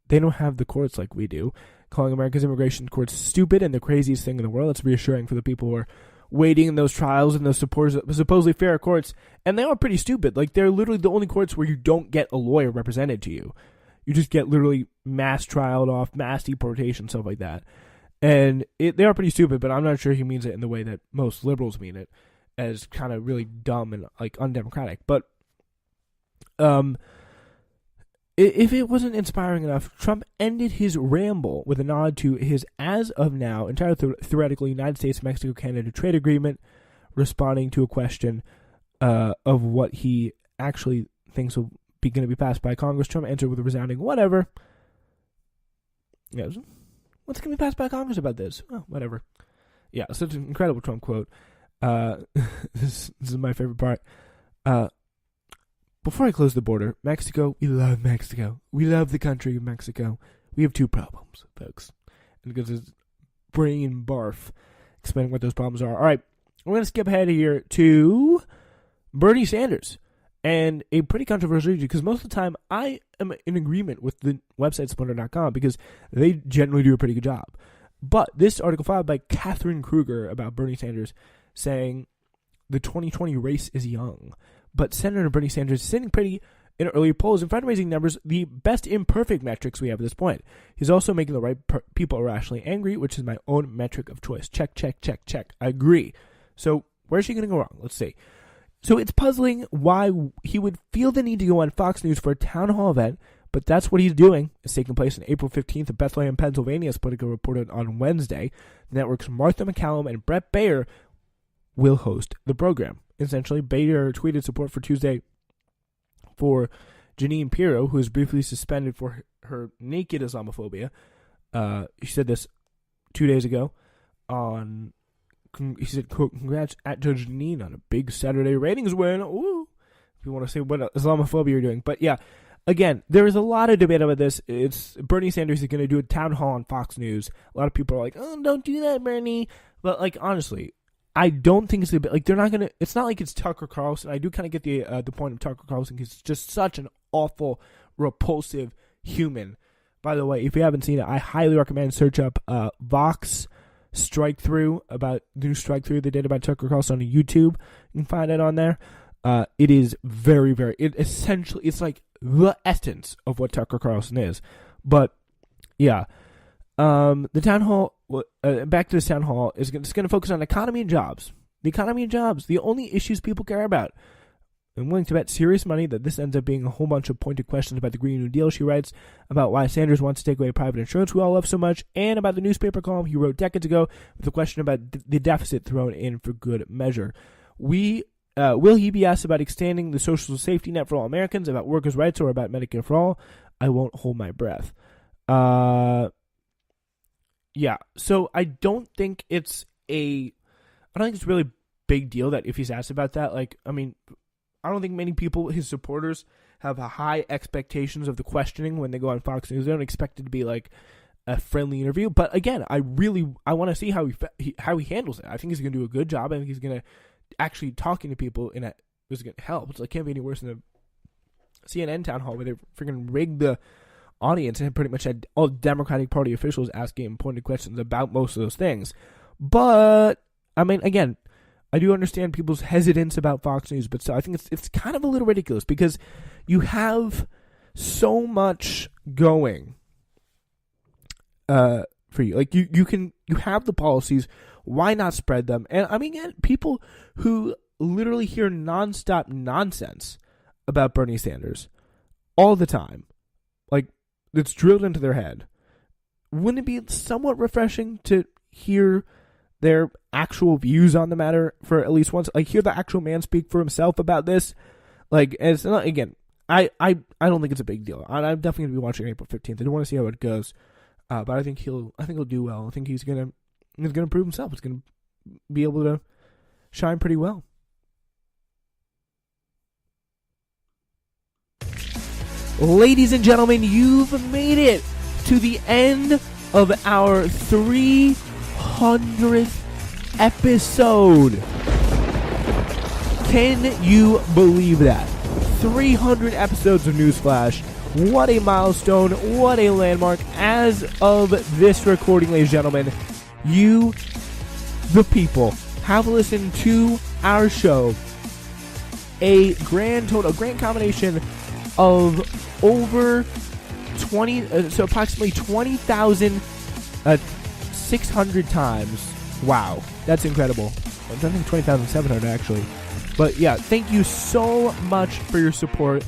They don't have the courts like we do. Calling America's immigration courts stupid and the craziest thing in the world. It's reassuring for the people who are waiting in those trials and those supposedly fair courts. And they are pretty stupid. Like, they're literally the only courts where you don't get a lawyer represented to you. You just get literally mass trialed off, mass deportation, stuff like that. And they are pretty stupid, but I'm not sure he means it in the way that most liberals mean it, as kind of really dumb and, like, undemocratic. But if it wasn't inspiring enough, Trump ended his ramble with a nod to his, as of now, entirely theoretical United States-Mexico-Canada trade agreement, responding to a question of what he actually thinks will be going to be passed by Congress. Trump answered with a resounding whatever. Yes. What's going to be passed by Congress about this? Oh, whatever. Yeah, such an incredible Trump quote. This is my favorite part. Before I close the border, Mexico, we love Mexico. We love the country of Mexico. We have two problems, folks. And because it's brain barf explaining what those problems are. All right, we're going to skip ahead here to Bernie Sanders. And a pretty controversial issue, because most of the time I am in agreement with the website Splendor.com because they generally do a pretty good job. But this article filed by Catherine Kruger about Bernie Sanders saying the 2020 race is young. But Senator Bernie Sanders is sitting pretty in early polls and fundraising numbers, the best imperfect metrics we have at this point. He's also making the right people irrationally angry, which is my own metric of choice. Check, check, check, check. I agree. So where's she going to go wrong? Let's see. So it's puzzling why he would feel the need to go on Fox News for a town hall event, but that's what he's doing. It's taking place on April 15th in Bethlehem, Pennsylvania, as Politico reported on Wednesday. The network's Martha McCallum and Brett Baer will host the program. Essentially, Bader tweeted support for Tuesday for Jeanine Pirro, who was briefly suspended for her naked Islamophobia. She said this 2 days ago. He said, quote, "Congrats at Judge Jeanine on a big Saturday ratings win." Ooh, if you want to say what Islamophobia you're doing. But yeah, again, there is a lot of debate about this. It's Bernie Sanders is going to do a town hall on Fox News. A lot of people are like, "Oh, don't do that, Bernie." But like, honestly, I don't think it's like they're not gonna. It's not like it's Tucker Carlson. I do kind of get the point of Tucker Carlson because it's just such an awful, repulsive human. By the way, if you haven't seen it, I highly recommend search up Vox Strike Through, about the new Strike Through they did about Tucker Carlson on YouTube. You can find it on there. It is very, very. Essentially, it's like the essence of what Tucker Carlson is. But yeah, the town hall. Back to this town hall is going to focus on economy and jobs. The economy and jobs, the only issues people care about. I'm willing to bet serious money that this ends up being a whole bunch of pointed questions about the Green New Deal, she writes, about why Sanders wants to take away private insurance we all love so much, and about the newspaper column he wrote decades ago with a question about the deficit thrown in for good measure. Will he be asked about extending the social safety net for all Americans, about workers' rights, or about Medicare for all? I won't hold my breath. Yeah, so I don't think it's really a big deal that if he's asked about that, like, I mean, I don't think many people, his supporters, have high expectations of the questioning when they go on Fox News. They don't expect it to be like a friendly interview. But again, I want to see how he handles it. I think he's going to do a good job. I think he's going to actually talking to people is going to help. It can't be any worse than the CNN town hall where they freaking rigged the audience and pretty much had all Democratic Party officials asking pointed questions about most of those things. But I mean, again, I do understand people's hesitance about Fox News, but so I think it's kind of a little ridiculous because you have so much going for you. Like you have the policies. Why not spread them? And I mean, again, people who literally hear nonstop nonsense about Bernie Sanders all the time, like, it's drilled into their head. Wouldn't it be somewhat refreshing to hear their actual views on the matter for at least once? Like, hear the actual man speak for himself about this? Like, it's not, again, I don't think it's a big deal. I'm definitely going to be watching April 15th. I do want to see how it goes. But I think he'll do well. I think he's going to prove himself. He's going to be able to shine pretty well. Ladies and gentlemen, you've made it to the end of our 300th episode. Can you believe that? 300 episodes of Newsflash. What a milestone. What a landmark. As of this recording, ladies and gentlemen, you, the people, have listened to our show a grand combination of over 20, so approximately 20,600 times. Wow, that's incredible. I think 20,700 actually. But yeah, thank you so much for your support.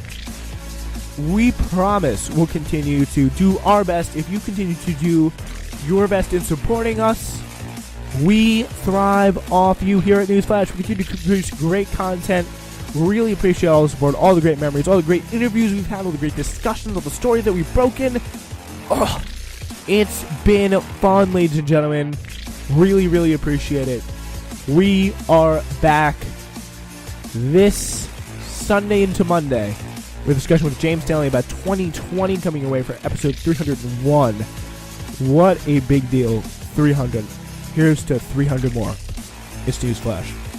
We promise we'll continue to do our best. If you continue to do your best in supporting us, we thrive off you here at Newsflash. We continue to produce great content. Really appreciate all the support, all the great memories, all the great interviews we've had, all the great discussions, all the stories that we've broken. Oh, it's been fun, ladies and gentlemen. Really, really appreciate it. We are back this Sunday into Monday with a discussion with James Stanley about 2020 coming your way for episode 301. What a big deal. 300. Here's to 300 more. It's Newsflash.